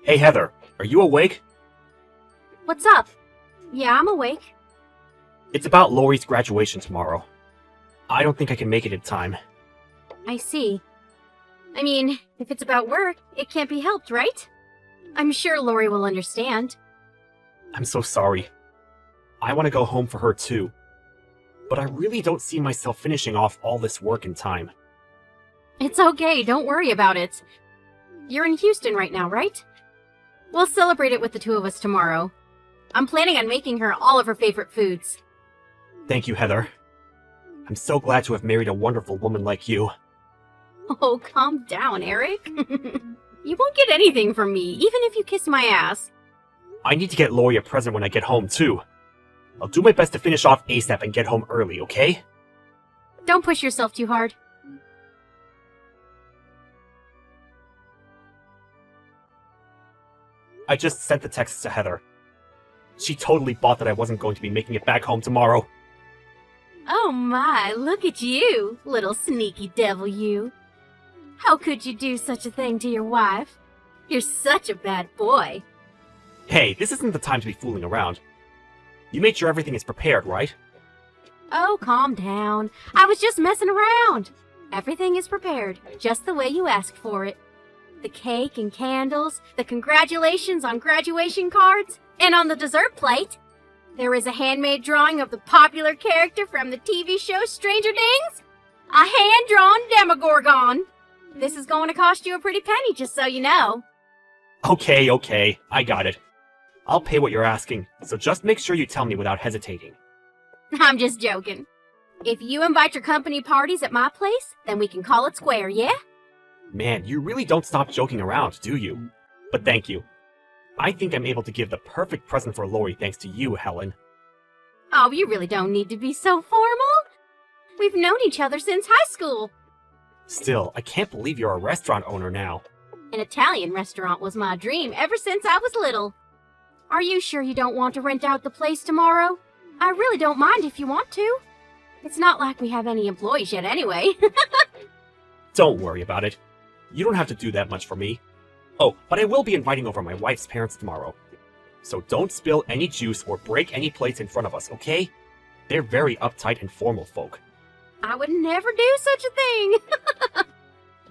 Hey Heather, are you awake? What's up? Yeah, I'm awake. It's about Lori's graduation tomorrow. I don't think I can make it in time. I see. I mean, if it's about work, it can't be helped, right? I'm sure Lori will understand. I'm so sorry. I want to go home for her too. But I really don't see myself finishing off all this work in time. It's okay, don't worry about it. You're in Houston right now, right? We'll celebrate it with the two of us tomorrow. I'm planning on making her all of her favorite foods. Thank you, Heather. I'm so glad to have married a wonderful woman like you. Oh, calm down, Eric. You won't get anything from me, even if you kiss my ass. I need to get Lori a present when I get home too. I'll do my best to finish off ASAP and get home early, okay? Don't push yourself too hard. I just sent the text to Heather. She totally bought that I wasn't going to be making it back home tomorrow. Oh my, look at you, little sneaky devil you. How could you do such a thing to your wife? You're such a bad boy. Hey, this isn't the time to be fooling around. You made sure everything is prepared, right? Oh, calm down. I was just messing around. Everything is prepared, just the way you asked for it. The cake and candles, the congratulations on graduation cards, and on the dessert plate, there is a handmade drawing of the popular character from the TV show Stranger Things. A hand-drawn Demogorgon. This is going to cost you a pretty penny, just so you know. Okay, I got it. I'll pay what you're asking, so just make sure you tell me without hesitating. I'm just joking. If you invite your company parties at my place, then we can call it square, yeah? Man, you really don't stop joking around, do you? But thank you. I think I'm able to give the perfect present for Lori thanks to you, Helen. Oh, you really don't need to be so formal. We've known each other since high school. Still, I can't believe you're a restaurant owner now. An Italian restaurant was my dream ever since I was little. Are you sure you don't want to rent out the place tomorrow? I really don't mind if you want to. It's not like we have any employees yet anyway. Don't worry about it. You don't have to do that much for me. Oh, but I will be inviting over my wife's parents tomorrow. So don't spill any juice or break any plates in front of us, okay? They're very uptight and formal folk. I would never do such a thing.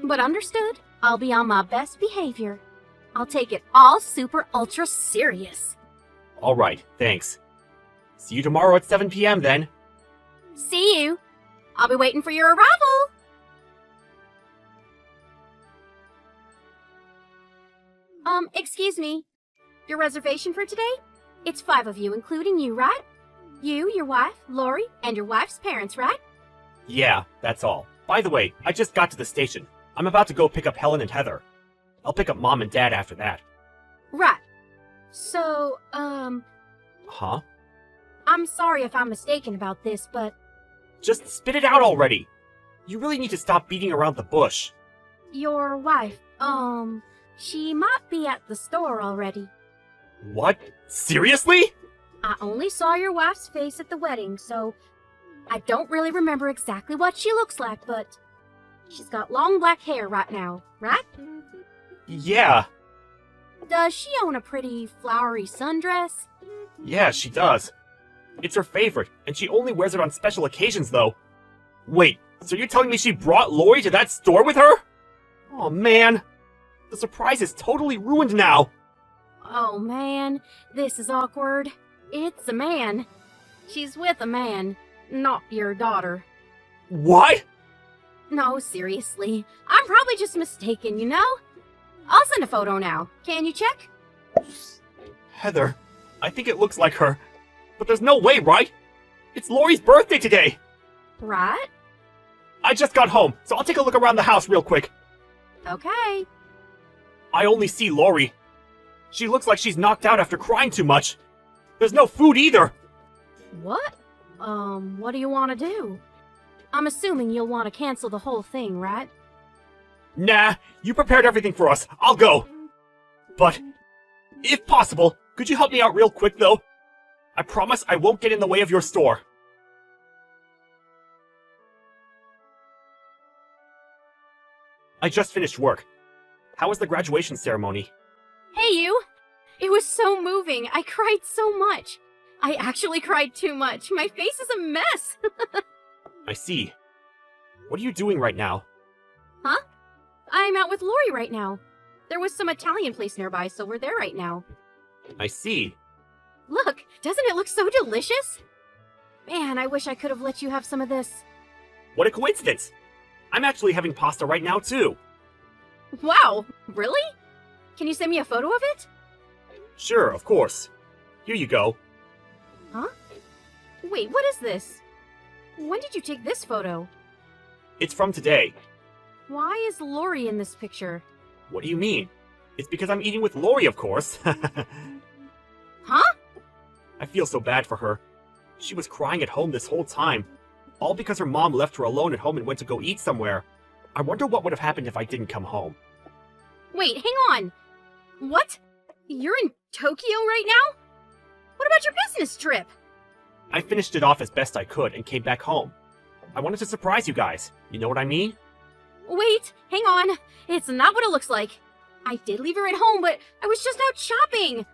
But understood. I'll be on my best behavior. I'll take it all super ultra serious. Alright, thanks. See you tomorrow at 7 p.m. then. See you. I'll be waiting for your arrival. Excuse me. Your reservation for today? It's 5 of you, including you, right? You, your wife, Lori, and your wife's parents, right? Yeah, that's all. By the way, I just got to the station. I'm about to go pick up Helen and Heather. I'll pick up Mom and Dad after that. Right. So, Huh? I'm sorry if I'm mistaken about this, but Just spit it out already! You really need to stop beating around the bush. your wife, she might be at the store already. What? Seriously? I only saw your wife's face at the wedding, so I don't really remember exactly what she looks like, but she's got long black hair right now, right? Yeah. Does she own a pretty flowery sundress? Yeah, she does. It's her favorite, and she only wears it on special occasions, though. Wait, so you're telling me she brought Lori to that store with her? Oh, man. The surprise is totally ruined now. Oh man, this is awkward. It's a man. She's with a man, not your daughter. What? No, seriously. I'm probably just mistaken, you know? I'll send a photo now. Can you check? Heather, I think it looks like her. But there's no way, right? It's Lori's birthday today! Right? I just got home, so I'll take a look around the house real quick. Okay. I only see Lori. She looks like she's knocked out after crying too much. There's no food either. What? What do you want to do? I'm assuming you'll want to cancel the whole thing, right? Nah, you prepared everything for us. I'll go. But, if possible, could you help me out real quick, though? I promise I won't get in the way of your store. I just finished work. How was the graduation ceremony? Hey, you! It was so moving. I cried so much. I actually cried too much. My face is a mess. I see. What are you doing right now? Huh? I'm out with Lori right now. There was some Italian place nearby, so we're there right now. I see. Look, doesn't it look so delicious? Man, I wish I could have let you have some of this. What a coincidence! I'm actually having pasta right now, too. Wow, really? Can you send me a photo of it? Sure, of course. Here you go. Huh? Wait, what is this? When did you take this photo? It's from today. Why is Lori in this picture? What do you mean? It's because I'm eating with Lori, of course. Huh? I feel so bad for her. She was crying at home this whole time. All because her mom left her alone at home and went to go eat somewhere. I wonder what would have happened if I didn't come home. Wait, hang on. What? You're in Tokyo right now? What about your business trip? I finished it off as best I could and came back home. I wanted to surprise you guys. You know what I mean? Wait, hang on. It's not what it looks like. I did leave her at home, but I was just out shopping.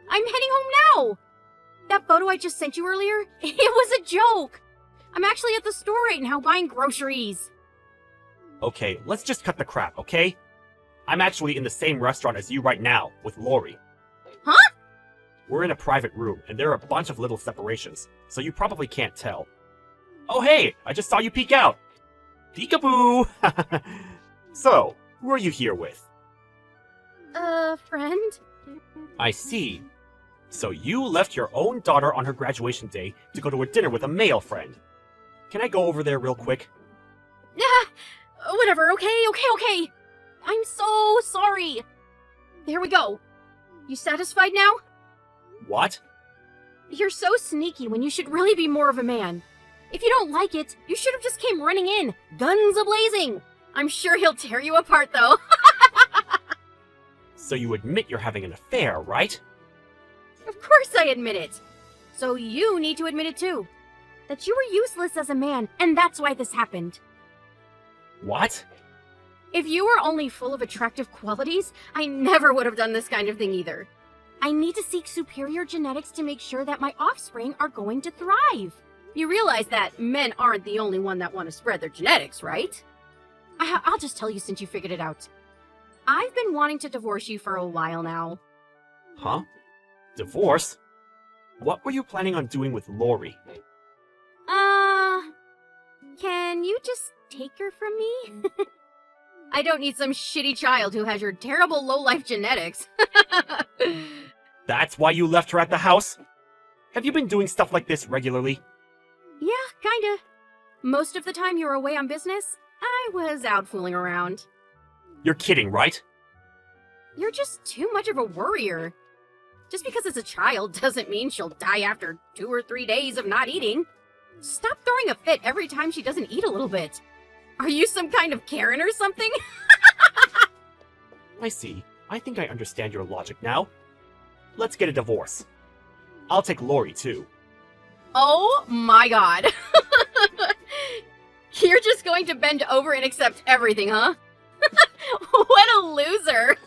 I'm heading home now. That photo I just sent you earlier, it was a joke. I'm actually at the store right now buying groceries. Okay, let's just cut the crap, okay? I'm actually in the same restaurant as you right now, with Lori. Huh? We're in a private room, and there are a bunch of little separations, so you probably can't tell. Oh hey, I just saw you peek out! Peekaboo! So, who are you here with? Friend? I see. So you left your own daughter on her graduation day to go to a dinner with a male friend. Can I go over there real quick? Whatever, okay. I'm so sorry. There we go. You satisfied now? What? You're so sneaky when you should really be more of a man. If you don't like it, you should have just came running in, guns a-blazing. I'm sure he'll tear you apart, though. So you admit you're having an affair, right? Of course I admit it. So you need to admit it, too. That you were useless as a man, and that's why this happened. What? If you were only full of attractive qualities, I never would have done this kind of thing either. I need to seek superior genetics to make sure that my offspring are going to thrive. You realize that men aren't the only one that want to spread their genetics, right? I'll just tell you since you figured it out. I've been wanting to divorce you for a while now. Huh? Divorce? What were you planning on doing with Lori? Can you just take her from me? I don't need some shitty child who has your terrible low-life genetics. That's why you left her at the house? Have you been doing stuff like this regularly? Yeah, kinda. Most of the time you were away on business, I was out fooling around. You're kidding, right? You're just too much of a worrier. Just because it's a child doesn't mean she'll die after 2 or 3 days of not eating. Stop throwing a fit every time she doesn't eat a little bit. Are you some kind of Karen or something? I see. I think I understand your logic now. Let's get a divorce. I'll take Lori, too. Oh my god. You're just going to bend over and accept everything, huh? What a loser.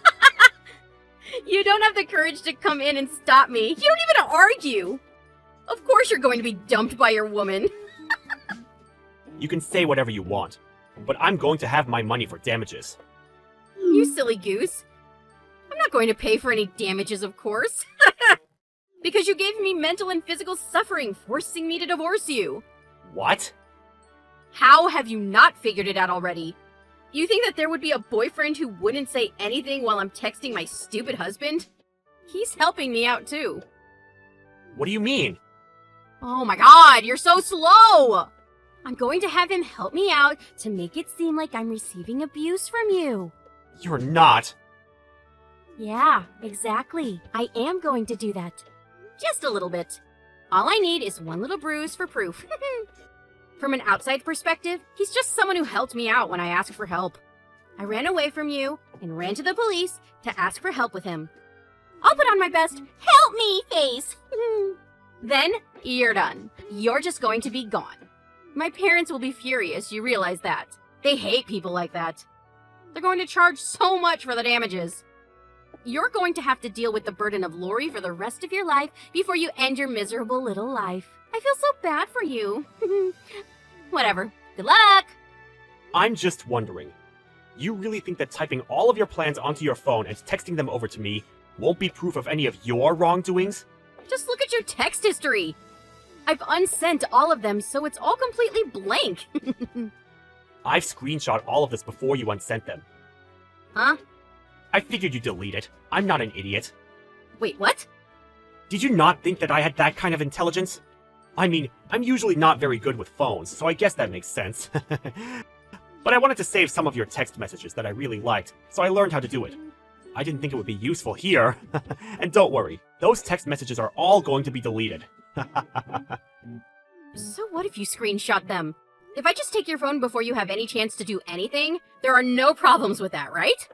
You don't have the courage to come in and stop me. You don't even argue. Of course you're going to be dumped by your woman. You can say whatever you want, but I'm going to have my money for damages. You silly goose. I'm not going to pay for any damages, of course. Because you gave me mental and physical suffering, forcing me to divorce you. What? How have you not figured it out already? You think that there would be a boyfriend who wouldn't say anything while I'm texting my stupid husband? He's helping me out too. What do you mean? Oh my god, you're so slow! I'm going to have him help me out to make it seem like I'm receiving abuse from you. You're not. Yeah, exactly. I am going to do that. Just a little bit. All I need is one little bruise for proof. From an outside perspective, he's just someone who helped me out when I asked for help. I ran away from you and ran to the police to ask for help with him. I'll put on my best help me face. Then you're done. You're just going to be gone. My parents will be furious, you realize that. They hate people like that. They're going to charge so much for the damages. you're going to have to deal with the burden of Lori for the rest of your life before you end your miserable little life. I feel so bad for you. Whatever. Good luck! I'm just wondering, you really think that typing all of your plans onto your phone and texting them over to me won't be proof of any of your wrongdoings? Just look at your text history. I've unsent all of them, so it's all completely blank. I've screenshot all of this before you unsent them. Huh? I figured you'd delete it. I'm not an idiot. Wait, what? Did you not think that I had that kind of intelligence? I mean, I'm usually not very good with phones, so I guess that makes sense. But I wanted to save some of your text messages that I really liked, so I learned how to do it. I didn't think it would be useful here. And don't worry, those text messages are all going to be deleted. So what if you screenshot them? If I just take your phone before you have any chance to do anything, there are no problems with that, right?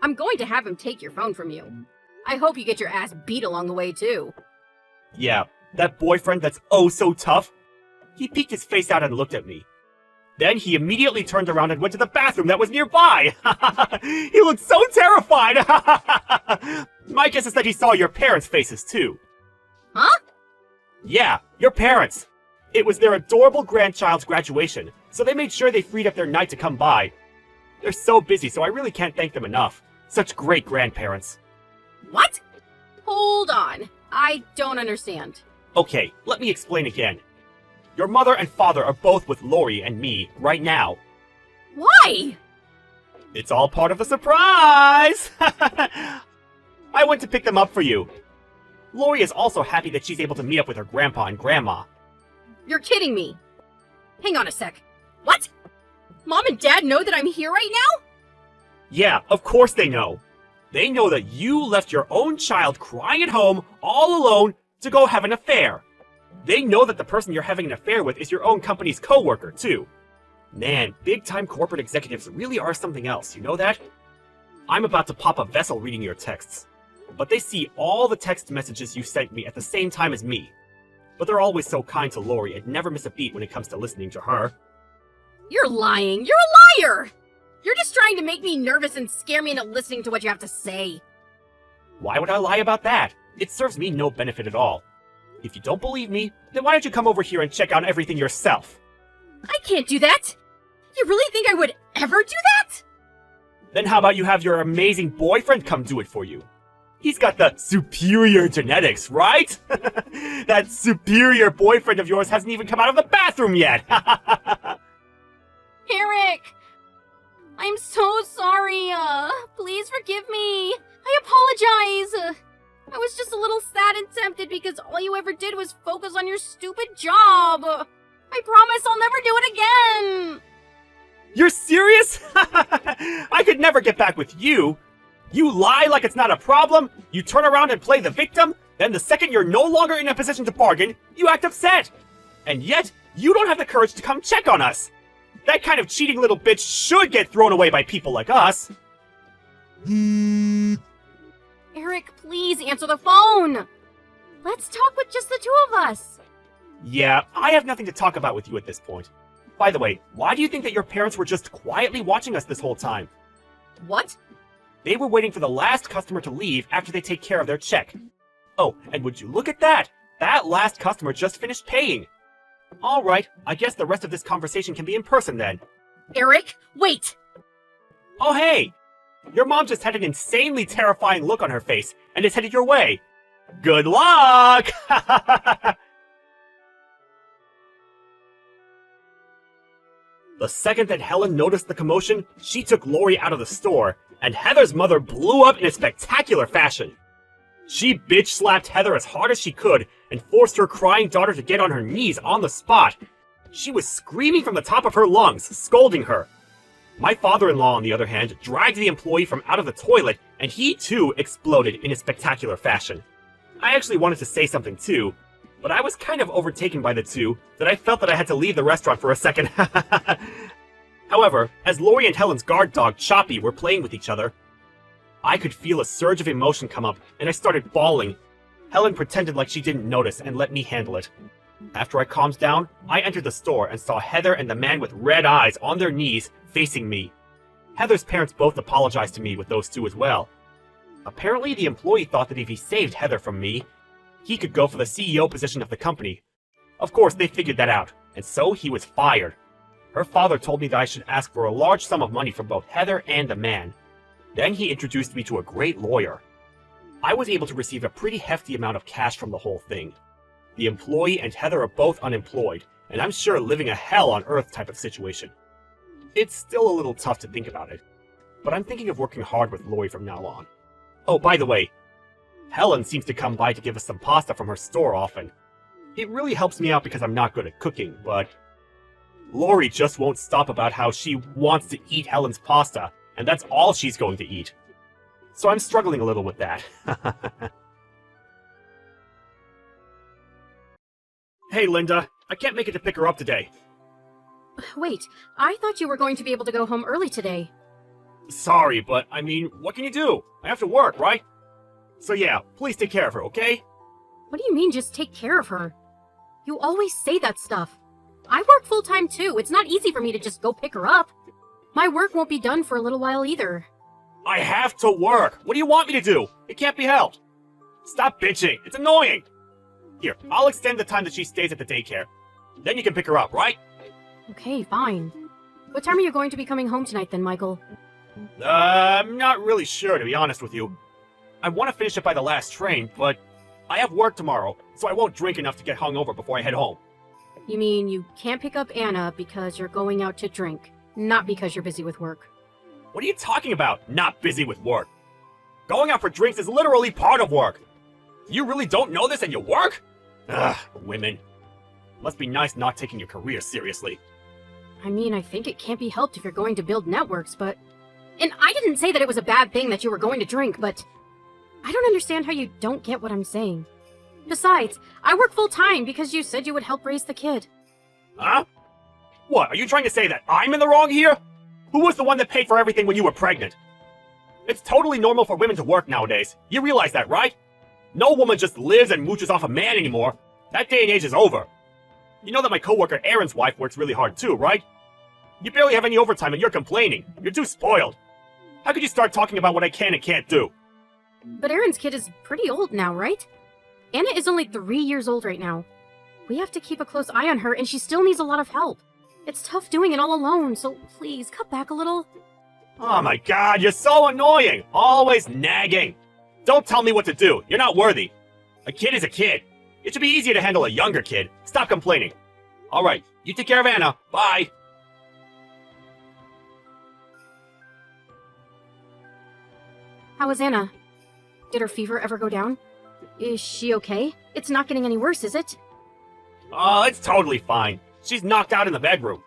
I'm going to have him take your phone from you. I hope you get your ass beat along the way, too. Yeah, that boyfriend that's oh so tough. He peeked his face out and looked at me. Then he immediately turned around and went to the bathroom that was nearby. He looked so terrified. My guess is that he saw your parents' faces too. Huh? Yeah, your parents. It was their adorable grandchild's graduation, so they made sure they freed up their night to come by. They're so busy, so I really can't thank them enough. Such great grandparents. What? Hold on. I don't understand. Okay, let me explain again. Your mother and father are both with Lori and me right now. Why? It's all part of the surprise! I went to pick them up for you. Lori is also happy that she's able to meet up with her grandpa and grandma. You're kidding me. Hang on a sec. What? Mom and Dad know that I'm here right now? Yeah, of course they know. They know that you left your own child crying at home, all alone, to go have an affair. They know that the person you're having an affair with is your own company's co-worker, too. Man, big-time corporate executives really are something else, you know that? I'm about to pop a vessel reading your texts. But they see all the text messages you sent me at the same time as me. But they're always so kind to Lori and never miss a beat when it comes to listening to her. You're lying. You're a liar. You're just trying to make me nervous and scare me into listening to what you have to say. Why would I lie about that? It serves me no benefit at all. If you don't believe me, then why don't you come over here and check out everything yourself? I can't do that. You really think I would ever do that? Then how about you have your amazing boyfriend come do it for you? He's got the superior genetics, right? That superior boyfriend of yours hasn't even come out of the bathroom yet! Eric! I'm so sorry. Please forgive me. I apologize. I was just a little sad and tempted because all you ever did was focus on your stupid job. I promise I'll never do it again. You're serious? I could never get back with you. You lie like it's not a problem, you turn around and play the victim, then the second you're no longer in a position to bargain, you act upset. And yet, you don't have the courage to come check on us. That kind of cheating little bitch should get thrown away by people like us. Eric, please answer the phone. Let's talk with just the two of us. Yeah, I have nothing to talk about with you at this point. By the way, why do you think that your parents were just quietly watching us this whole time? What? They were waiting for the last customer to leave after they take care of their check. Oh, and would you look at that? That last customer just finished paying. Alright, I guess the rest of this conversation can be in person then. Eric, wait! Oh hey! Your mom just had an insanely terrifying look on her face and is headed your way. Good luck! The second that Helen noticed the commotion, she took Lori out of the store, and Heather's mother blew up in a spectacular fashion. She bitch-slapped Heather as hard as she could and forced her crying daughter to get on her knees on the spot. She was screaming from the top of her lungs, scolding her. My father-in-law, on the other hand, dragged the employee from out of the toilet, and he too exploded in a spectacular fashion. I actually wanted to say something too, but I was kind of overtaken by the two that I felt that I had to leave the restaurant for a second. However, as Lori and Helen's guard dog, Choppy, were playing with each other, I could feel a surge of emotion come up, and I started bawling. Helen pretended like she didn't notice and let me handle it. After I calmed down, I entered the store and saw Heather and the man with red eyes on their knees, facing me. Heather's parents both apologized to me with those two as well. Apparently, the employee thought that if he saved Heather from me, he could go for the CEO position of the company. Of course, they figured that out, and so he was fired. Her father told me that I should ask for a large sum of money from both Heather and the man. Then he introduced me to a great lawyer. I was able to receive a pretty hefty amount of cash from the whole thing. The employee and Heather are both unemployed, and I'm sure living a hell on earth type of situation. It's still a little tough to think about it, but I'm thinking of working hard with Lori from now on. Oh, by the way, Helen seems to come by to give us some pasta from her store often. It really helps me out because I'm not good at cooking, but Lori just won't stop about how she wants to eat Helen's pasta, and that's all she's going to eat. So I'm struggling a little with that. Hey, Linda, I can't make it to pick her up today. Wait, I thought you were going to be able to go home early today. Sorry, but I mean, what can you do? I have to work, right? So yeah, please take care of her, okay? What do you mean just take care of her? You always say that stuff. I work full-time too. It's not easy for me to just go pick her up. My work won't be done for a little while either. I have to work. What do you want me to do? It can't be helped. Stop bitching. It's annoying. Here, I'll extend the time that she stays at the daycare. Then you can pick her up, right? Okay, fine. What time are you going to be coming home tonight then, Michael? I'm not really sure, to be honest with you. I want to finish it by the last train, but I have work tomorrow, so I won't drink enough to get hungover before I head home. You mean you can't pick up Anna because you're going out to drink, not because you're busy with work? What are you talking about, not busy with work? Going out for drinks is literally part of work. You really don't know this and you work? Ugh, women. Must be nice not taking your career seriously. I mean, I think it can't be helped if you're going to build networks, but... And I didn't say that it was a bad thing that you were going to drink, but... I don't understand how you don't get what I'm saying. Besides, I work full-time because you said you would help raise the kid. Huh? What, are you trying to say that I'm in the wrong here? Who was the one that paid for everything when you were pregnant? It's totally normal for women to work nowadays. You realize that, right? No woman just lives and mooches off a man anymore. That day and age is over. You know that my coworker Aaron's wife works really hard too, right? You barely have any overtime and you're complaining. You're too spoiled. How could you start talking about what I can and can't do? But Aaron's kid is pretty old now, right? Anna is only 3 years old right now. We have to keep a close eye on her, and she still needs a lot of help. It's tough doing it all alone, so please, cut back a little. Oh my god, you're so annoying! Always nagging! Don't tell me what to do, you're not worthy. A kid is a kid. It should be easier to handle a younger kid. Stop complaining. Alright, you take care of Anna. Bye! How is Anna? Did her fever ever go down? Is she okay? It's not getting any worse, is it? Oh, it's totally fine. She's knocked out in the bedroom.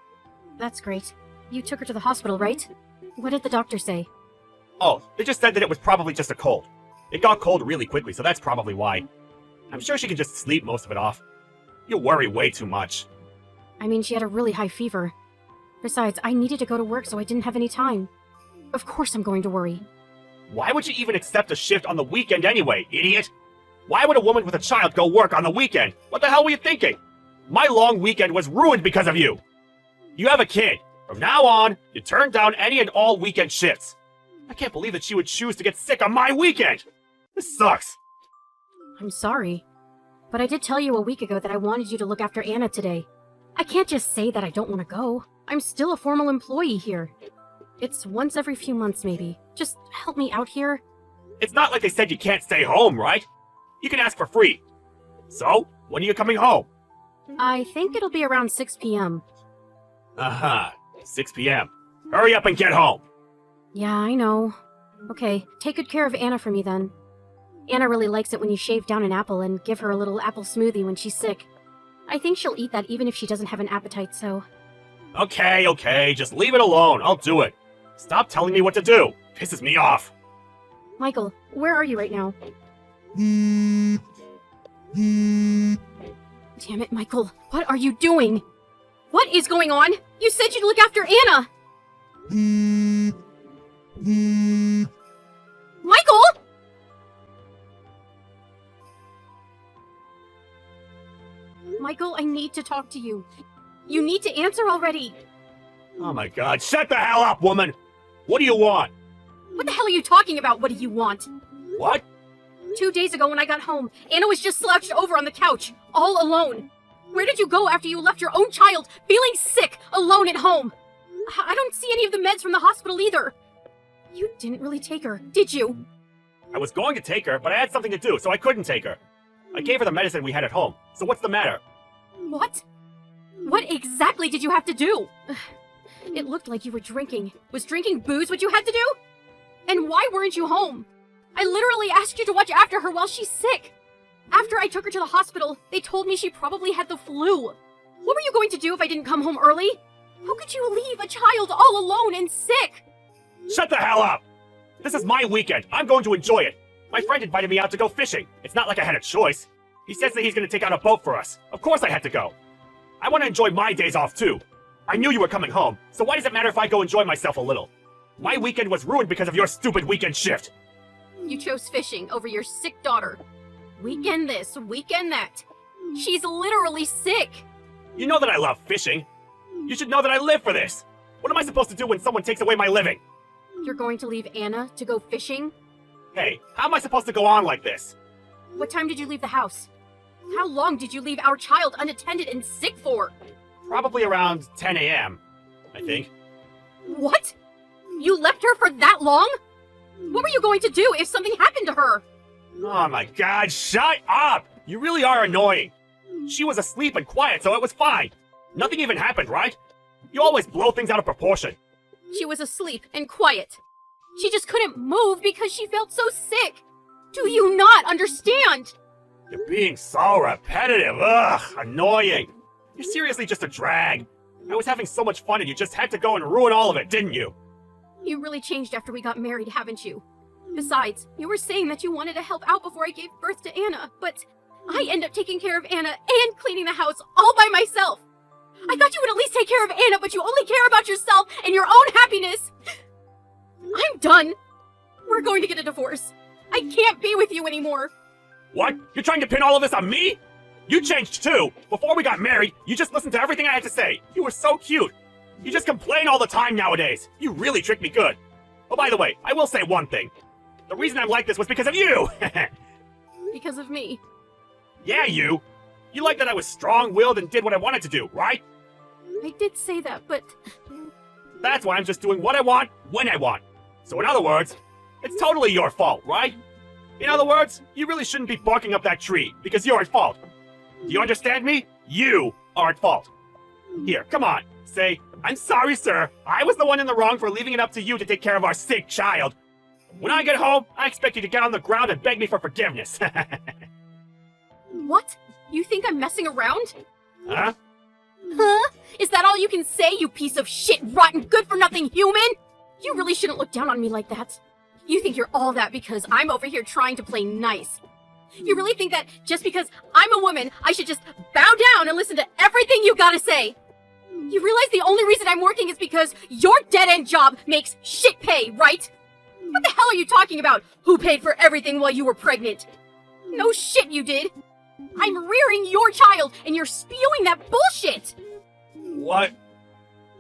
That's great. You took her to the hospital, right? What did the doctor say? Oh, they just said that it was probably just a cold. It got cold really quickly, so that's probably why. I'm sure she can just sleep most of it off. You worry way too much. I mean, she had a really high fever. Besides, I needed to go to work, so I didn't have any time. Of course I'm going to worry. Why would you even accept a shift on the weekend anyway, idiot? Why would a woman with a child go work on the weekend? What the hell were you thinking? My long weekend was ruined because of you. You have a kid. From now on, you turn down any and all weekend shifts. I can't believe that she would choose to get sick on my weekend. This sucks. I'm sorry. But I did tell you a week ago that I wanted you to look after Anna today. I can't just say that I don't want to go. I'm still a formal employee here. It's once every few months, maybe. Just help me out here. It's not like they said you can't stay home, right? You can ask for free. So, when are you coming home? I think it'll be around 6 p.m. 6 p.m. Hurry up and get home. Yeah, I know. Okay, take good care of Anna for me then. Anna really likes it when you shave down an apple and give her a little apple smoothie when she's sick. I think she'll eat that even if she doesn't have an appetite, so... Okay, just leave it alone. I'll do it. Stop telling me what to do. Pisses me off. Michael, where are you right now? Damn it, Michael. What are you doing? What is going on? You said you'd look after Anna! Michael! Michael, I need to talk to you. You need to answer already. Oh my god, shut the hell up, woman! What do you want? What the hell are you talking about? What do you want? What? 2 days ago when I got home, Anna was just slouched over on the couch, all alone. Where did you go after you left your own child, feeling sick, alone at home? I don't see any of the meds from the hospital either. You didn't really take her, did you? I was going to take her, but I had something to do, so I couldn't take her. I gave her the medicine we had at home, so what's the matter? What? What exactly did you have to do? It looked like you were drinking. Was drinking booze what you had to do? And why weren't you home? I literally asked you to watch after her while she's sick. After I took her to the hospital, they told me she probably had the flu. What were you going to do if I didn't come home early? How could you leave a child all alone and sick? Shut the hell up! This is my weekend. I'm going to enjoy it. My friend invited me out to go fishing. It's not like I had a choice. He says that he's going to take out a boat for us. Of course I had to go. I want to enjoy my days off too. I knew you were coming home, so why does it matter if I go enjoy myself a little? My weekend was ruined because of your stupid weekend shift. You chose fishing over your sick daughter. Weekend this, weekend that. She's literally sick. You know that I love fishing. You should know that I live for this. What am I supposed to do when someone takes away my living? You're going to leave Anna to go fishing? Hey, how am I supposed to go on like this? What time did you leave the house? How long did you leave our child unattended and sick for? Probably around 10 a.m., I think. What? You left her for that long? What were you going to do if something happened to her? Oh my god, shut up! You really are annoying. She was asleep and quiet, so it was fine. Nothing even happened, right? You always blow things out of proportion. She was asleep and quiet. She just couldn't move because she felt so sick. Do you not understand? You're being so repetitive. Ugh, annoying. You're seriously just a drag. I was having so much fun and you just had to go and ruin all of it, didn't you? You really changed after we got married, haven't you? Besides, you were saying that you wanted to help out before I gave birth to Anna, but I end up taking care of Anna and cleaning the house all by myself. I thought you would at least take care of Anna, but you only care about yourself and your own happiness. I'm done. We're going to get a divorce. I can't be with you anymore. What? You're trying to pin all of this on me? You changed too. Before we got married, you just listened to everything I had to say. You were so cute. You just complain all the time nowadays. You really tricked me good. Oh, by the way, I will say one thing. The reason I'm like this was because of you! Because of me. Yeah, you! You liked that I was strong-willed and did what I wanted to do, right? I did say that, but... That's why I'm just doing what I want, when I want. So in other words, it's totally your fault, right? In other words, you really shouldn't be barking up that tree, because you're at fault. Do you understand me? You are at fault. Here, come on. Say, I'm sorry, sir. I was the one in the wrong for leaving it up to you to take care of our sick child. When I get home, I expect you to get on the ground and beg me for forgiveness. What? You think I'm messing around? Huh? Huh? Is that all you can say, you piece of shit, rotten, good-for-nothing human? You really shouldn't look down on me like that. You think you're all that because I'm over here trying to play nice. You really think that just because I'm a woman, I should just bow down and listen to everything you gotta say? You realize the only reason I'm working is because your dead-end job makes shit pay, right? What the hell are you talking about? Who paid for everything while you were pregnant? No shit you did. I'm rearing your child, and you're spewing that bullshit! What?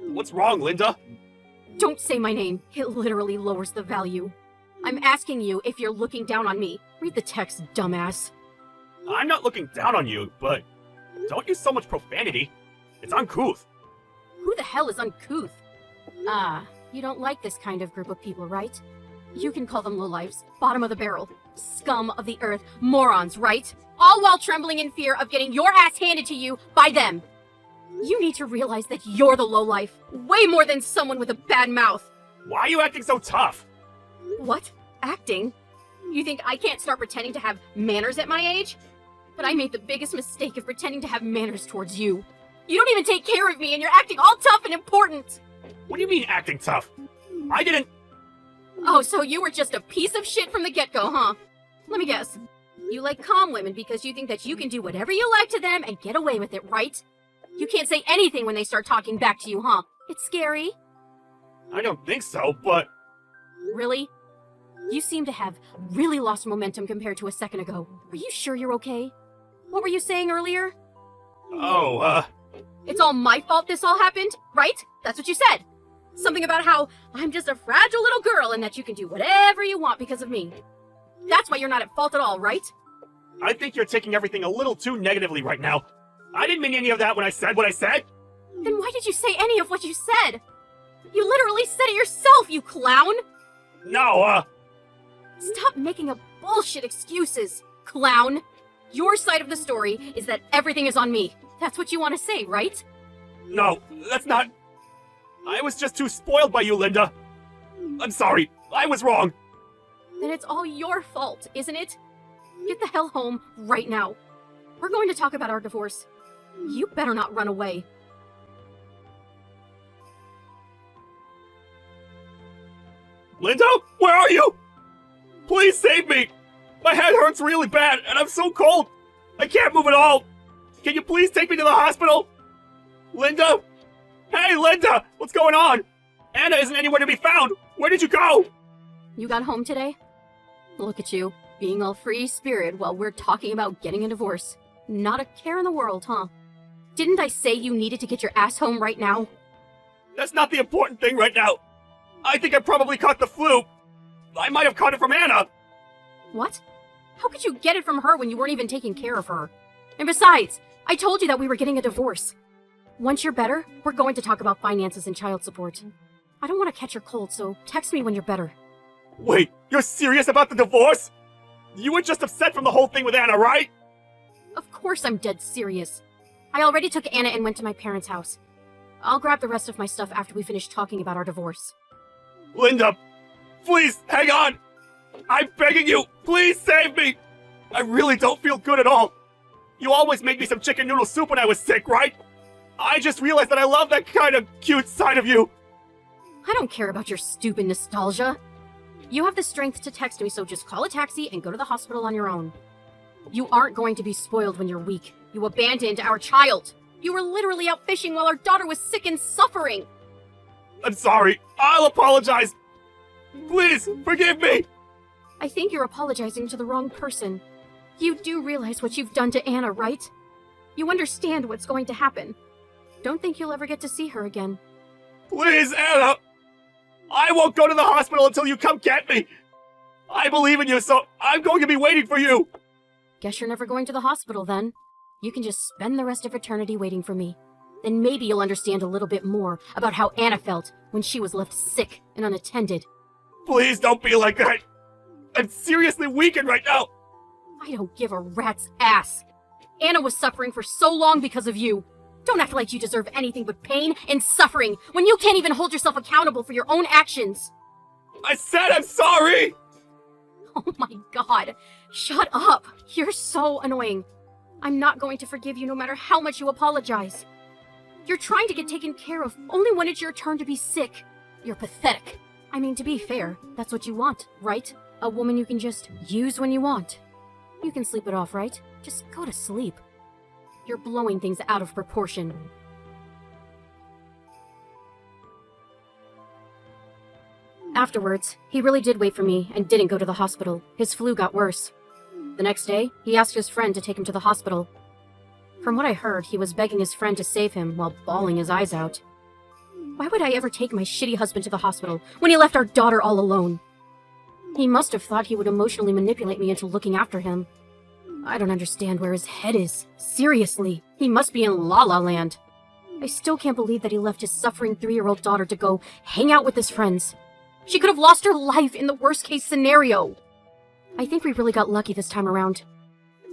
What's wrong, Linda? Don't say my name. It literally lowers the value. I'm asking you if you're looking down on me. Read the text, dumbass. I'm not looking down on you, but don't use so much profanity. It's uncouth. Who the hell is uncouth? Ah, you don't like this kind of group of people, right? You can call them lowlifes, bottom of the barrel, scum of the earth, morons, right? All while trembling in fear of getting your ass handed to you by them. You need to realize that you're the lowlife, way more than someone with a bad mouth. Why are you acting so tough? What? Acting? You think I can't start pretending to have manners at my age? But I made the biggest mistake of pretending to have manners towards you. You don't even take care of me, and you're acting all tough and important. What do you mean acting tough? I didn't... Oh, so you were just a piece of shit from the get-go, huh? Let me guess. You like calm women because you think that you can do whatever you like to them and get away with it, right? You can't say anything when they start talking back to you, huh? It's scary. I don't think so, but... Really? You seem to have really lost momentum compared to a second ago. Are you sure you're okay? What were you saying earlier? Oh, It's all my fault this all happened, right? That's what you said. Something about how I'm just a fragile little girl and that you can do whatever you want because of me. That's why you're not at fault at all, right? I think you're taking everything a little too negatively right now. I didn't mean any of that when I said what I said. Then why did you say any of what you said? You literally said it yourself, you clown! No, Stop making up bullshit excuses, clown! Your side of the story is that everything is on me. That's what you want to say, right? no, that's not... I was just too spoiled by you, Linda. I'm sorry, I was wrong. Then it's all your fault, isn't it? Get the hell home right now. We're going to talk about our divorce. You better not run away. Linda, where are you? Please save me! My head hurts really bad, and I'm so cold! I can't move at all! Can you please take me to the hospital? Linda? Hey, Linda! What's going on? Anna isn't anywhere to be found! Where did you go? You got home today? Look at you, being all free spirit while we're talking about getting a divorce. Not a care in the world, huh? Didn't I say you needed to get your ass home right now? That's not the important thing right now. I think I probably caught the flu. I might have caught it from Anna. What? How could you get it from her when you weren't even taking care of her? And besides, I told you that we were getting a divorce. Once you're better, we're going to talk about finances and child support. I don't want to catch your cold, so text me when you're better. Wait, you're serious about the divorce? You were just upset from the whole thing with Anna, right? Of course I'm dead serious. I already took Anna and went to my parents' house. I'll grab the rest of my stuff after we finish talking about our divorce. Linda, please, hang on! I'm begging you, please save me! I really don't feel good at all. You always make me some chicken noodle soup when I was sick, right? I just realized that I love that kind of cute side of you. I don't care about your stupid nostalgia. You have the strength to text me, so just call a taxi and go to the hospital on your own. You aren't going to be spoiled when you're weak. You abandoned our child. You were literally out fishing while our daughter was sick and suffering. I'm sorry. I'll apologize. Please, forgive me. I think you're apologizing to the wrong person. You do realize what you've done to Anna, right? You understand what's going to happen. Don't think you'll ever get to see her again. Please, Anna. I won't go to the hospital until you come get me. I believe in you, so I'm going to be waiting for you. Guess you're never going to the hospital then. You can just spend the rest of eternity waiting for me. Then maybe you'll understand a little bit more about how Anna felt when she was left sick and unattended. Please don't be like that. I'm seriously weakened right now. I don't give a rat's ass. Anna was suffering for so long because of you. Don't act like you deserve anything but pain and suffering when you can't even hold yourself accountable for your own actions. I said I'm sorry. Oh my god. Shut up. You're so annoying. I'm not going to forgive you no matter how much you apologize. You're trying to get taken care of only when it's your turn to be sick. You're pathetic. I mean, to be fair, that's what you want, right? A woman you can just use when you want. You can sleep it off, right? Just go to sleep. You're blowing things out of proportion. Afterwards, he really did wait for me and didn't go to the hospital. His flu got worse. The next day, he asked his friend to take him to the hospital. From what I heard, he was begging his friend to save him while bawling his eyes out. Why would I ever take my shitty husband to the hospital when he left our daughter all alone? He must have thought he would emotionally manipulate me into looking after him. I don't understand where his head is. Seriously, he must be in La La Land. I still can't believe that he left his suffering 3-year-old daughter to go hang out with his friends. She could have lost her life in the worst-case scenario. I think we really got lucky this time around.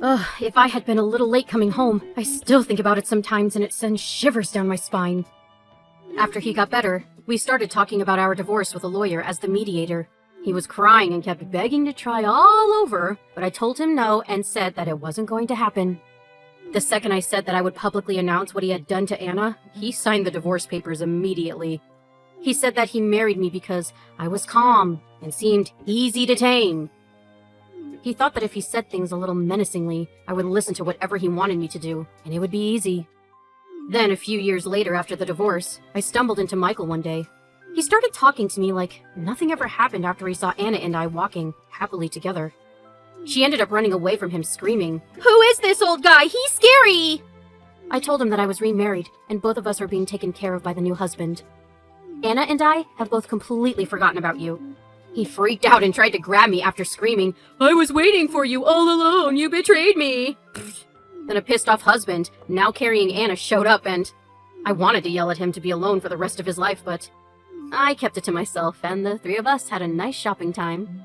Ugh, if I had been a little late coming home, I still think about it sometimes and it sends shivers down my spine. After he got better, we started talking about our divorce with a lawyer as the mediator. He was crying and kept begging to try all over, but I told him no and said that it wasn't going to happen. The second I said that I would publicly announce what he had done to Anna, he signed the divorce papers immediately. He said that he married me because I was calm and seemed easy to tame. He thought that if he said things a little menacingly, I would listen to whatever he wanted me to do, and it would be easy. Then, a few years later after the divorce, I stumbled into Michael one day. He started talking to me like nothing ever happened after he saw Anna and I walking happily together. She ended up running away from him screaming, "Who is this old guy? He's scary!" I told him that I was remarried, and both of us are being taken care of by the new husband. Anna and I have both completely forgotten about you. He freaked out and tried to grab me after screaming, "I was waiting for you all alone, you betrayed me!" Then a pissed off husband, now carrying Anna, showed up and I wanted to yell at him to be alone for the rest of his life, but I kept it to myself and the three of us had a nice shopping time.